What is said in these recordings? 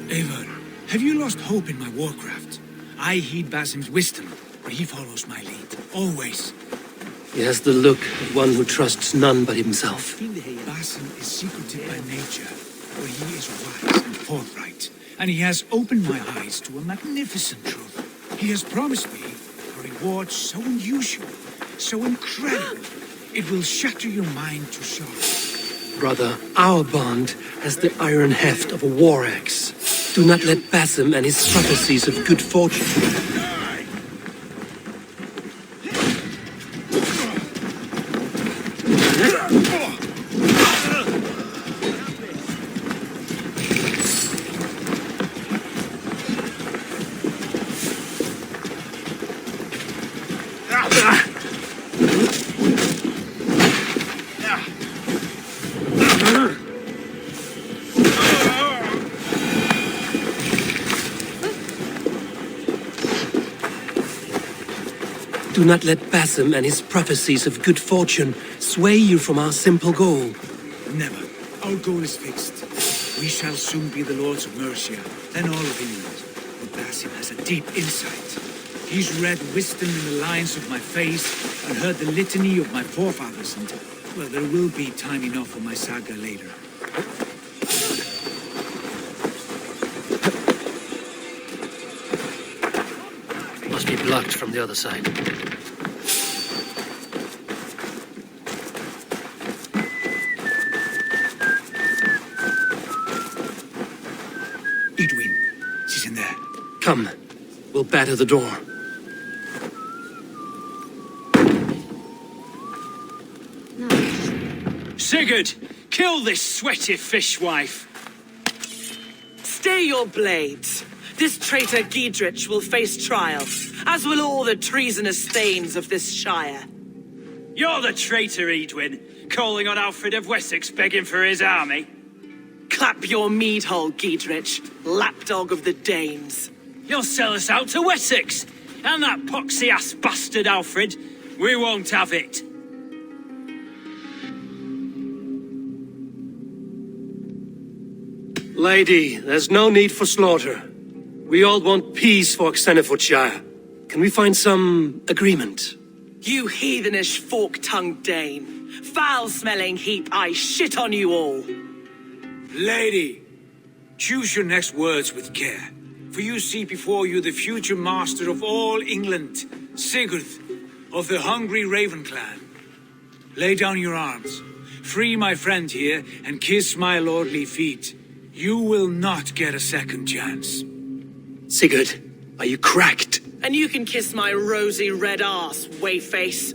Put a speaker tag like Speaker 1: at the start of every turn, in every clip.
Speaker 1: Eivor, have you lost hope in my warcraft? I heed Basim's wisdom, but he follows my lead. Always.
Speaker 2: He has the look of one who trusts none but himself.
Speaker 1: Basim is secretive by nature, but he is wise and forthright. And he has opened my eyes to a magnificent truth. He has promised me a reward so unusual, so incredible, it will shatter your mind to shards.
Speaker 2: Brother, our bond has the iron heft of a war axe. Do not let Basim and his prophecies of good fortune... Do not let Basim and his prophecies of good fortune sway you from our simple goal.
Speaker 1: Never. Our goal is fixed. We shall soon be the lords of Mercia, then all of England. But Basim has a deep insight. He's read wisdom in the lines of my face and heard the litany of my forefathers, and, well, there will be time enough for my saga later.
Speaker 2: Must be blocked from the other side.
Speaker 1: She's in there.
Speaker 2: Come, we'll batter the door.
Speaker 3: Sigurd, kill this sweaty fishwife.
Speaker 4: Stay your blades. This traitor Giedrich will face trial, as will all the treasonous thanes of this shire.
Speaker 3: You're the traitor, Edwin, calling on Alfred of Wessex begging for his army.
Speaker 4: Clap your mead hole, Giedrich, lapdog of the Danes.
Speaker 3: You'll sell us out to Wessex, and that poxy-ass bastard Alfred. We won't have it.
Speaker 2: Lady, there's no need for slaughter. We all want peace for Xenofordshire. Can we find some agreement?
Speaker 4: You heathenish fork-tongued Dane. Foul-smelling heap, I shit on you all.
Speaker 1: Lady, choose your next words with care, for you see before you the future master of all England, Sigurd, of the hungry Raven clan. Lay down your arms, free my friend here, and kiss my lordly feet. You will not get a second chance.
Speaker 2: Sigurd, are you cracked?
Speaker 4: And you can kiss my rosy red ass, wayface.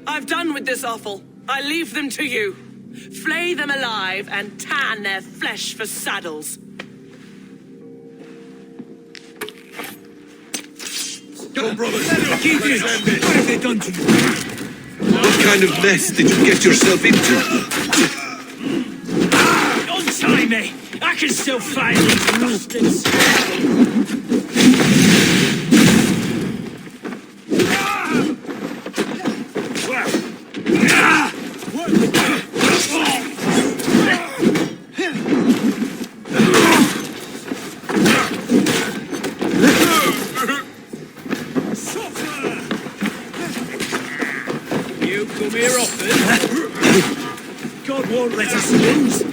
Speaker 4: I've done with this offal. I leave them to you. Flay them alive and tan their flesh for saddles.
Speaker 1: Go, brothers! Giedrich, what have they done to you?
Speaker 5: What kind of mess did you get yourself into?
Speaker 3: Untie me! I can still fight these bastards!
Speaker 1: You come here often? God won't let us lose.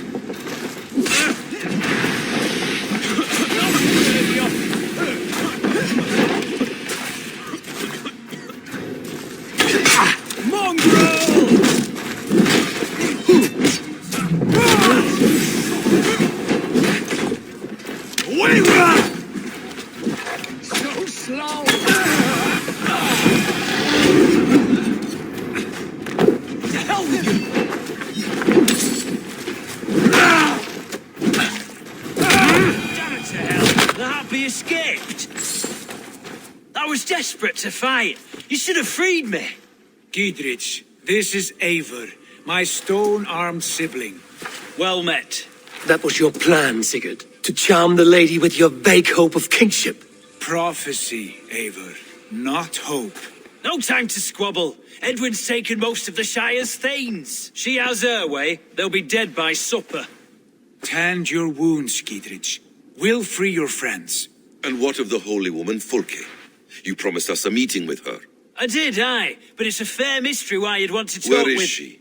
Speaker 3: Desperate to fight. You should have freed me.
Speaker 1: Giedrich, this is Eivor, my stone-armed sibling.
Speaker 3: Well met.
Speaker 2: That was your plan, Sigurd, to charm the lady with your vague hope of kingship.
Speaker 1: Prophecy, Eivor, not hope.
Speaker 3: No time to squabble. Edwin's taken most of the Shire's thanes. She has her way, they'll be dead by supper.
Speaker 1: Tend your wounds, Giedrich. We'll free your friends.
Speaker 5: And what of the holy woman Fulke? You promised us a meeting with her.
Speaker 3: I did, aye. But it's a fair mystery why you'd want to talk
Speaker 5: Where
Speaker 3: with...
Speaker 5: is she?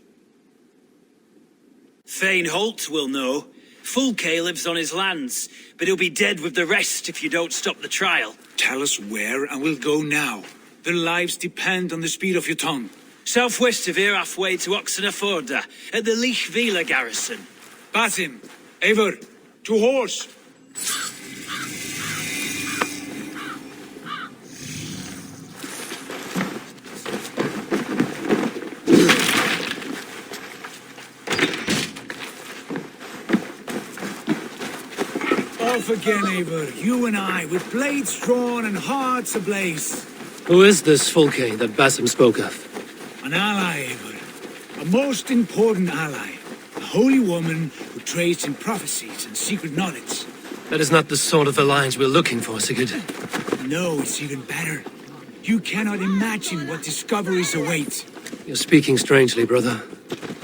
Speaker 3: Thane Holt will know. Fulke lives on his lands, but he'll be dead with the rest if you don't stop the trial.
Speaker 1: Tell us where, and we'll go now. Their lives depend on the speed of your tongue.
Speaker 3: Southwest of here, halfway to Oxenaforda, at the Lichvila garrison.
Speaker 1: Basim, Eivor, to horse! Off again, Eivor, you and I, with blades drawn and hearts ablaze.
Speaker 2: Who is this Fulke that Basim spoke of?
Speaker 1: An ally, Eivor. A most important ally. A holy woman who trades in prophecies and secret knowledge.
Speaker 2: That is not the sort of alliance we're looking for, Sigurd.
Speaker 1: No, it's even better. You cannot imagine what discoveries await.
Speaker 2: You're speaking strangely, brother.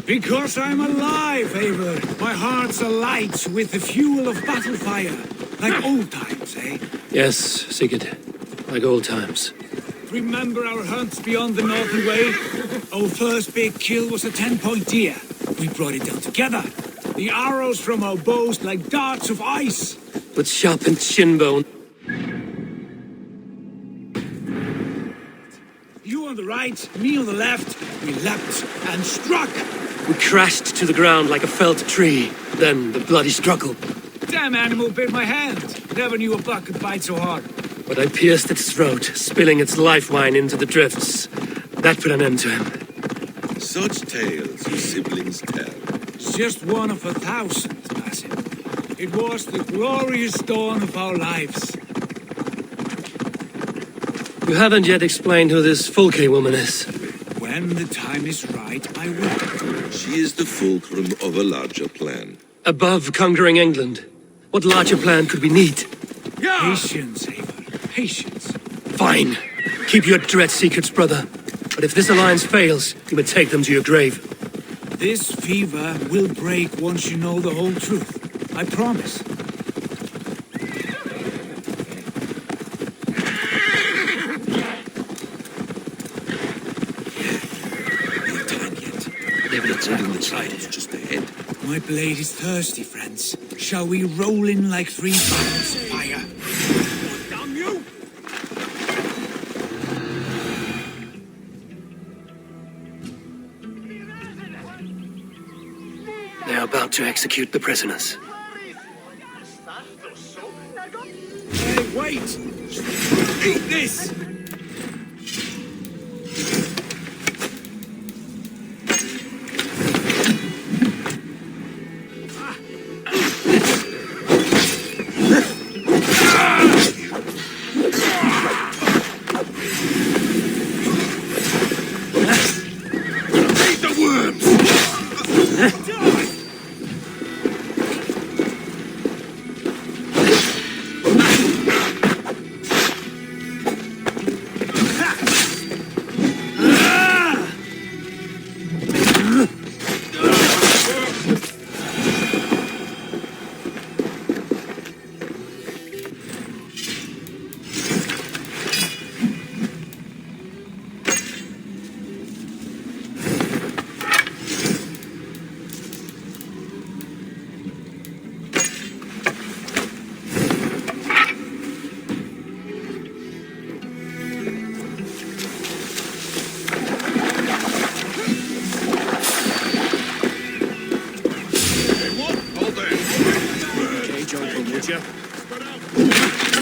Speaker 1: Because I'm alive, Eivor. My heart's alight with the fuel of battle fire. Like old times, eh?
Speaker 2: Yes, Sigurd. Like old times.
Speaker 1: Remember our hunts beyond the Northern Way? Our first big kill was a 10-point deer. We brought it down together. The arrows from our bows like darts of ice.
Speaker 2: With sharpened shin bone.
Speaker 1: You on the right, me on the left. We leapt and struck.
Speaker 2: We crashed to the ground like a felled tree. Then the bloody struggle.
Speaker 1: Damn animal bit my hand. Never knew a buck could bite so hard.
Speaker 2: But I pierced its throat, spilling its life wine into the drifts. That put an end to him.
Speaker 5: Such tales your siblings tell.
Speaker 1: It's just one of 1,000, Basim. It was the glorious dawn of our lives.
Speaker 2: You haven't yet explained who this Fulke woman is.
Speaker 1: When the time is right, I will.
Speaker 5: She is the fulcrum of a larger plan.
Speaker 2: Above conquering England, what larger plan could we need?
Speaker 1: Patience, Eivor. Patience.
Speaker 2: Fine. Keep your dread secrets, brother. But if this alliance fails, you may take them to your grave.
Speaker 1: This fever will break once you know the whole truth. I promise. No time yet.
Speaker 5: They've not holding the trident just ahead.
Speaker 1: My blade is thirsty, friends. Shall we roll in like 3 barrels of fire? Damn you!
Speaker 2: They are about to execute the prisoners.
Speaker 1: Hey, wait! Eat this!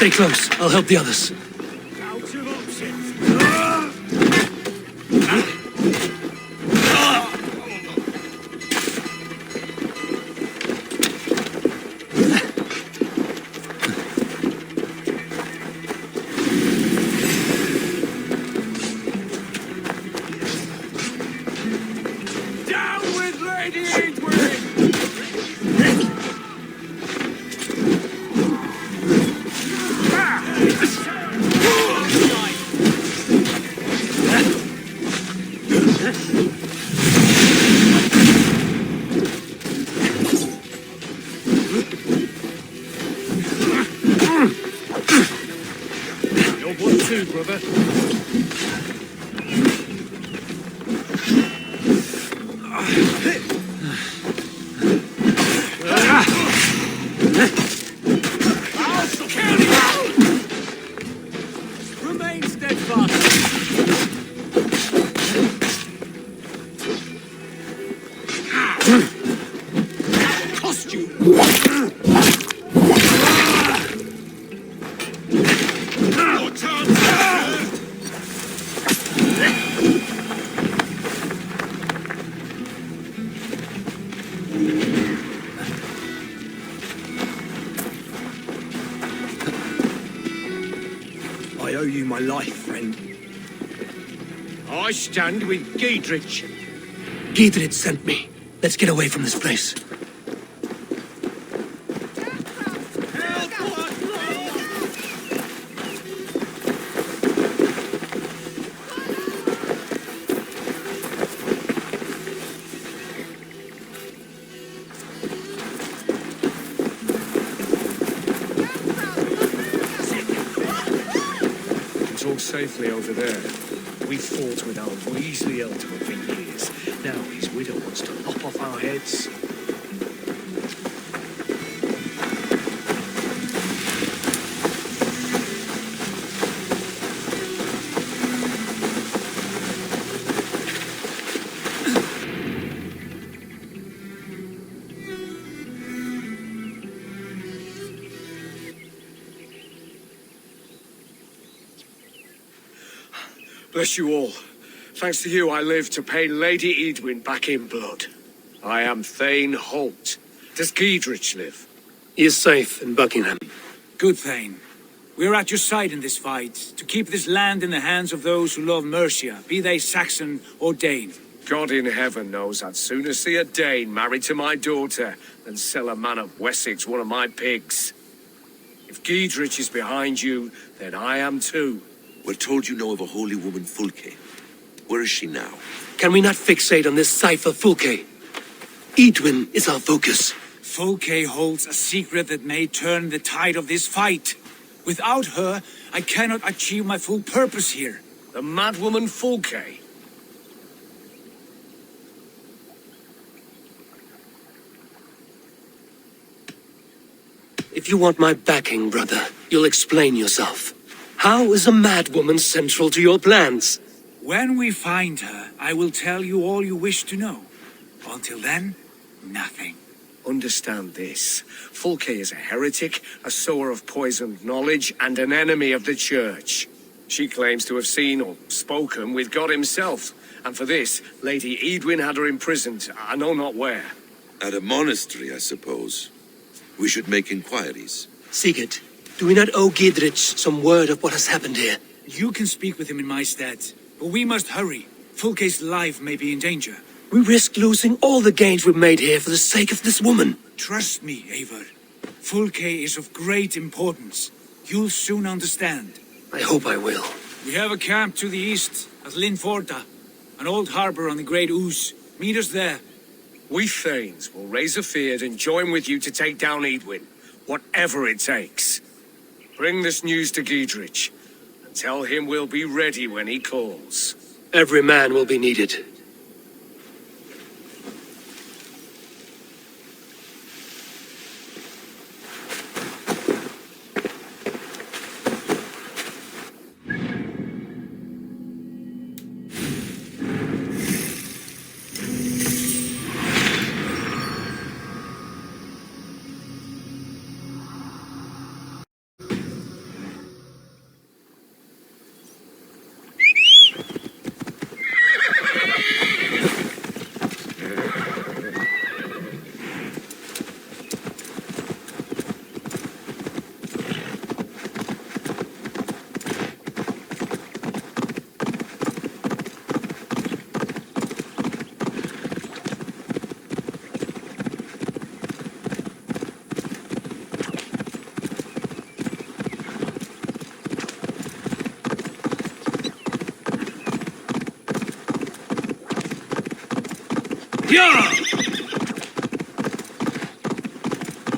Speaker 2: Stay close. I'll help the others.
Speaker 1: Down with Lady Eivor!
Speaker 2: What to, brother?
Speaker 1: Remain steadfast. Cost you.
Speaker 3: I owe you my life, friend.
Speaker 2: I stand with Giedrich. Giedrich sent me. Let's get away from this place.
Speaker 6: All safely over there. We fought with our Weasley Elder for years. Now his widow wants to lop off our heads.
Speaker 2: Bless you all. Thanks to you, I live to pay Lady Edwin back in blood. I am Thane Holt. Does Giedrich live? He is safe in Buckingham.
Speaker 1: Good, Thane. We're at your side in this fight, to keep this land in the hands of those who love Mercia, be they Saxon or Dane.
Speaker 2: God in heaven knows I'd sooner see a Dane married to my daughter than sell a man of Wessex one of my pigs. If Giedrich is behind you, then I am too.
Speaker 5: We're told you know of a holy woman, Fulke. Where is she now?
Speaker 2: Can we not fixate on this cipher, Fulke? Edwin is our focus.
Speaker 1: Fulke holds a secret that may turn the tide of this fight. Without her, I cannot achieve my full purpose here.
Speaker 2: The madwoman Fulke. If you want my backing, brother, you'll explain yourself. How is a madwoman central to your plans?
Speaker 1: When we find her, I will tell you all you wish to know. Until then, nothing.
Speaker 2: Understand this. Fulke is a heretic, a sower of poisoned knowledge, and an enemy of the Church. She claims to have seen or spoken with God himself. And for this, Lady Edwin had her imprisoned, I know not where.
Speaker 5: At a monastery, I suppose. We should make inquiries.
Speaker 2: Sigurd, do we not owe Giedrich some word of what has happened here?
Speaker 1: You can speak with him in my stead, but we must hurry. Fulke's life may be in danger.
Speaker 2: We risk losing all the gains we've made here for the sake of this woman.
Speaker 1: Trust me, Eivor. Fulke is of great importance. You'll soon understand.
Speaker 2: I hope I will.
Speaker 1: We have a camp to the east at Linforda, an old harbor on the Great Ouse. Meet us there.
Speaker 2: We Thanes will raise a fear and join with you to take down Edwin, whatever it takes. Bring this news to Giedrich, and tell him we'll be ready when he calls. Every man will be needed.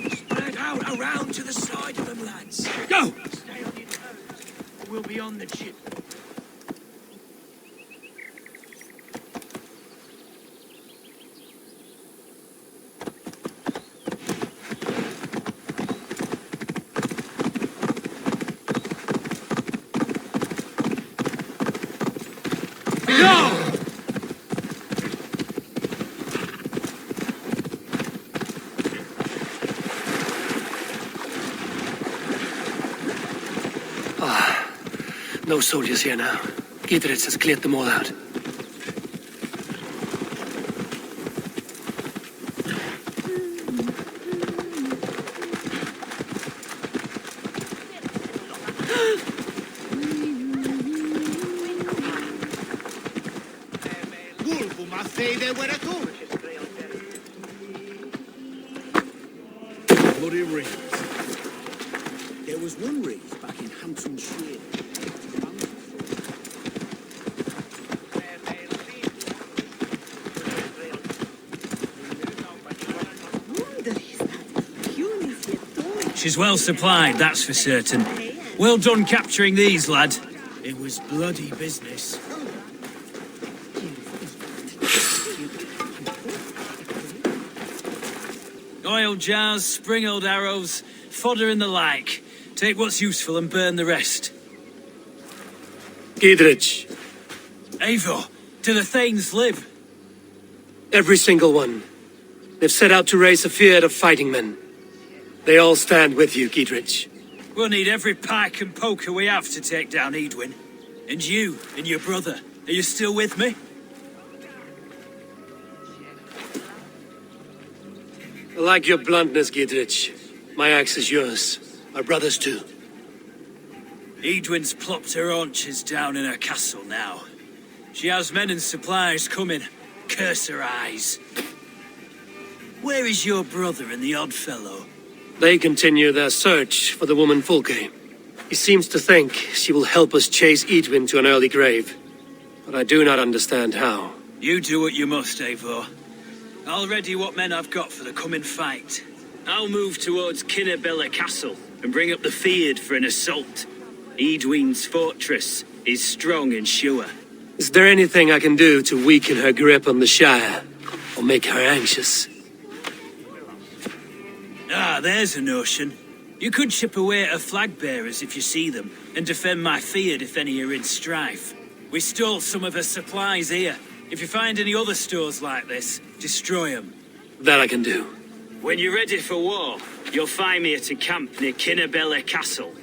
Speaker 2: Spread out around to the side of them, lads. Go! Stay on your toes. We'll be
Speaker 3: be on the ship.
Speaker 7: No soldiers here now. Gidritz has cleared them all out.
Speaker 6: Bloody rings. There was one race back in Hamptonshire.
Speaker 3: She's well supplied, that's for certain. Well done capturing these, lad.
Speaker 6: It was bloody business.
Speaker 3: Oil jars, spring-oiled arrows, fodder and the like. Take what's useful and burn the rest.
Speaker 7: Gidritz,
Speaker 3: Eivor, do the Thanes live?
Speaker 7: every single one. They've set out to raise a fear of fighting men. They all stand with you, Gidritz.
Speaker 3: We'll need every pike and poker we have to take down Edwin. And you and your brother, are you still with me?
Speaker 7: I like your bluntness, Gidritz. My axe is yours. My brother's too.
Speaker 3: Edwin's plopped her haunches down in her castle now. She has men and supplies coming. Curse her eyes. Where is your brother and the odd fellow?
Speaker 7: They continue their search for the woman Fulke. He seems to think she will help us chase Edwin to an early grave. But I do not understand how.
Speaker 3: You do what you must, Eivor. I'll ready what men I've got for the coming fight. I'll move towards Kinnabella Castle and bring up the Feared for an assault. Edwin's fortress is strong and sure.
Speaker 7: Is there anything I can do to weaken her grip on the Shire? Or make her anxious?
Speaker 3: Ah, there's a notion. You could chip away at her flag bearers if you see them, and defend my Feared if any are in strife. We stole some of her supplies here. If you find any other stores like this, destroy them.
Speaker 7: That I can do.
Speaker 3: When you're ready for war, you'll find me at a camp near Kinnabella Castle.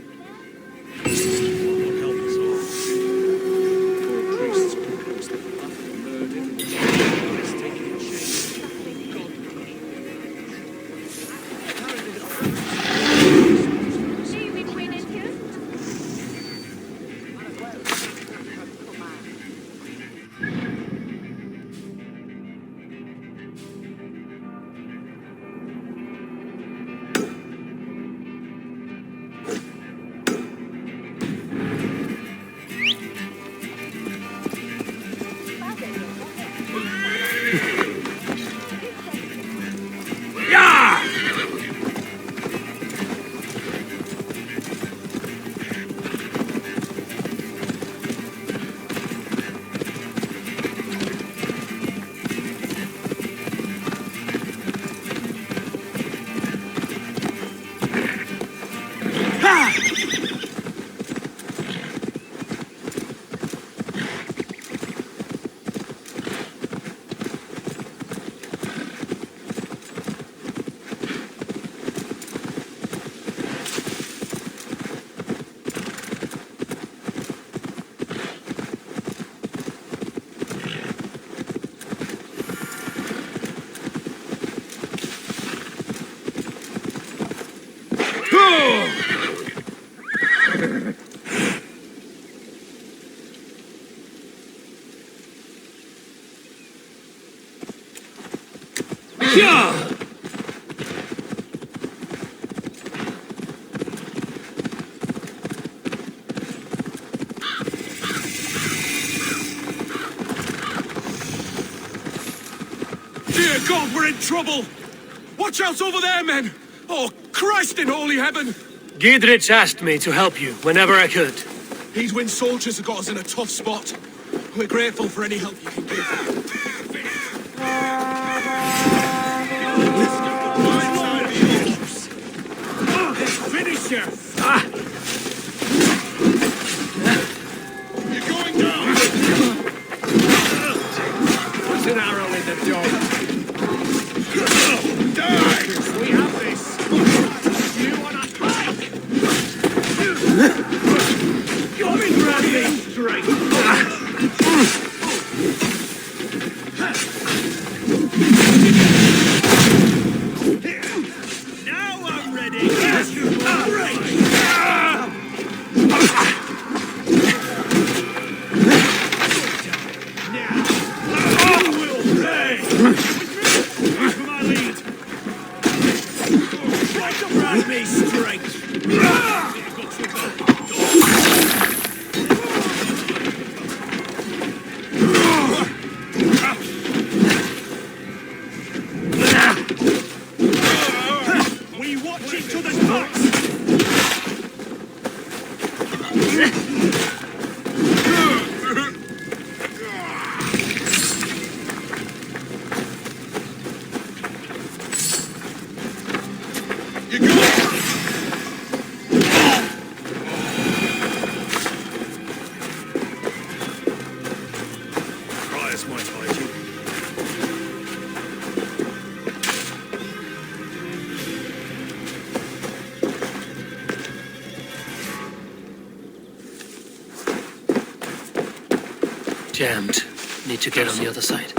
Speaker 2: Dear God, we're in trouble! Watch out over there, men! Oh, Christ in holy heaven!
Speaker 7: Gidritz asked me to help you whenever I could.
Speaker 8: Eadwin's soldiers have got us in a tough spot. We're grateful for any help you can give.
Speaker 6: Finish you!
Speaker 8: You're going down!
Speaker 6: Put an arrow in the dog.
Speaker 8: Die!
Speaker 6: We have this. You wanna hike? Come in, Randy! Straight.
Speaker 3: Now I'm ready.
Speaker 6: For my lead. Try to run me straight. We watch each other's backs.
Speaker 8: You're going!
Speaker 6: Priors might hide you.
Speaker 7: Jammed. Need to get on the other side.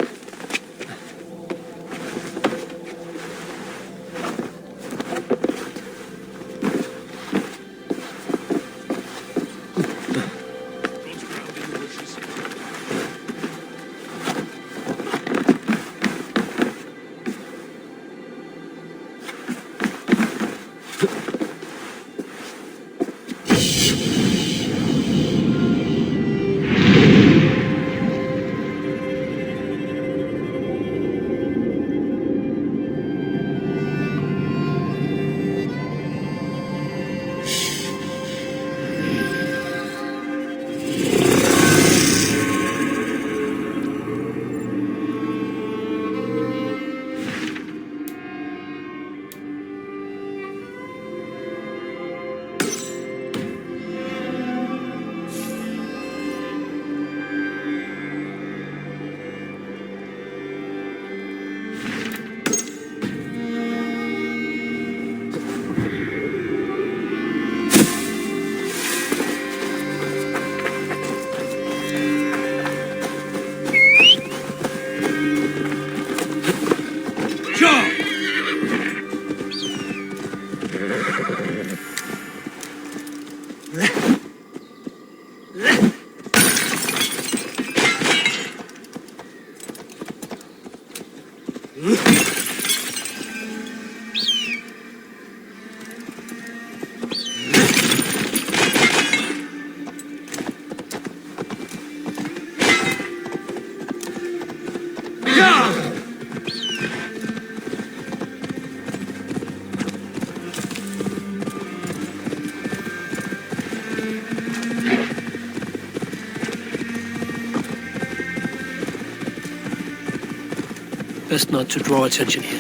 Speaker 7: Best not to draw attention here.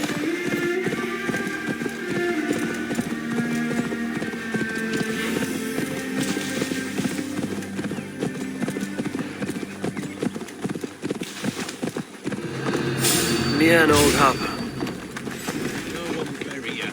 Speaker 7: Near an old harbor.
Speaker 8: No one will bury you.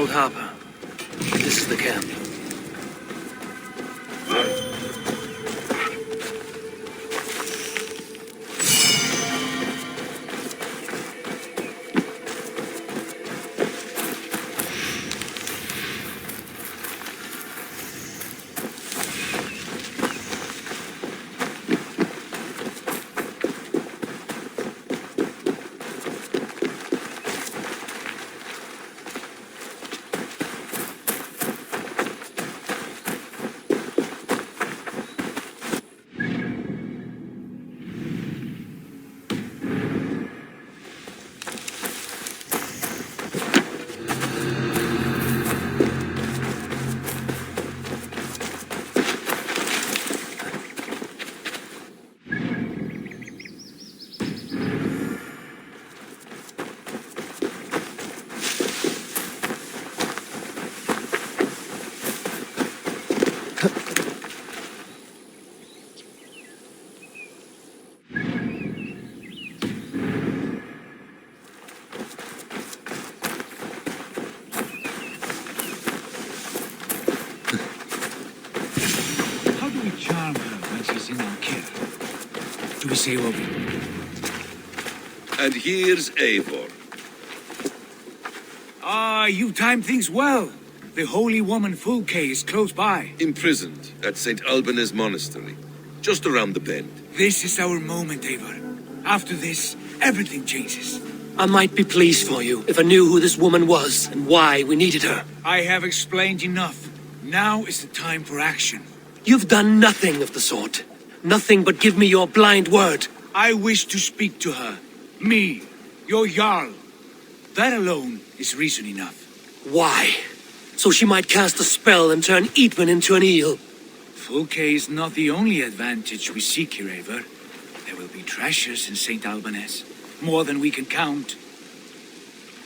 Speaker 7: old harbor. This is the camp.
Speaker 1: Charm her when she's in our care. Do we say what we...
Speaker 5: And here's Eivor.
Speaker 1: Ah, you timed things well. The holy woman Fulke is close by.
Speaker 5: Imprisoned at St. Alban's Monastery, just around the bend.
Speaker 1: This is our moment, Eivor. After this, everything changes.
Speaker 7: I might be pleased for you if I knew who this woman was and why we needed her.
Speaker 1: I have explained enough. Now is the time for action.
Speaker 7: You've done nothing of the sort. Nothing but give me your blind word.
Speaker 1: I wish to speak to her. Me, your Jarl. That alone is reason enough.
Speaker 7: Why? So she might cast a spell and turn Eidwin into an eel.
Speaker 1: Fulke is not the only advantage we seek here, Eivor. There will be treasures in St. Alban's. More than we can count.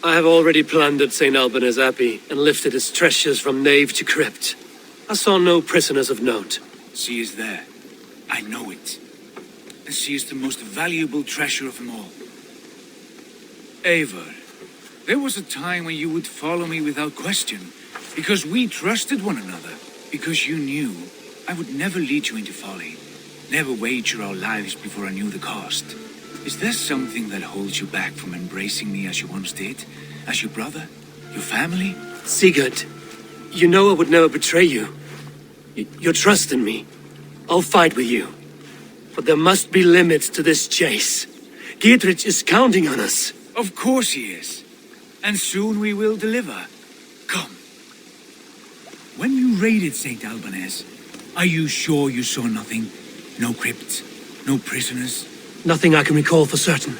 Speaker 7: I have already plundered St. Alban's Abbey and lifted its treasures from nave to crypt. I saw no prisoners of note.
Speaker 1: She is there. I know it. And she is the most valuable treasure of them all. Eivor, there was a time when you would follow me without question, because we trusted one another, because you knew I would never lead you into folly, never wager our lives before I knew the cost. Is there something that holds you back from embracing me as you once did? As your brother? Your family?
Speaker 7: Sigurd, you know I would never betray you. Your trust in me. I'll fight with you. But there must be limits to this chase. Dietrich is counting on us.
Speaker 1: Of course he is. And soon we will deliver. Come. When you raided St. Alban's, are you sure you saw nothing? No crypts? No prisoners?
Speaker 7: Nothing I can recall for certain.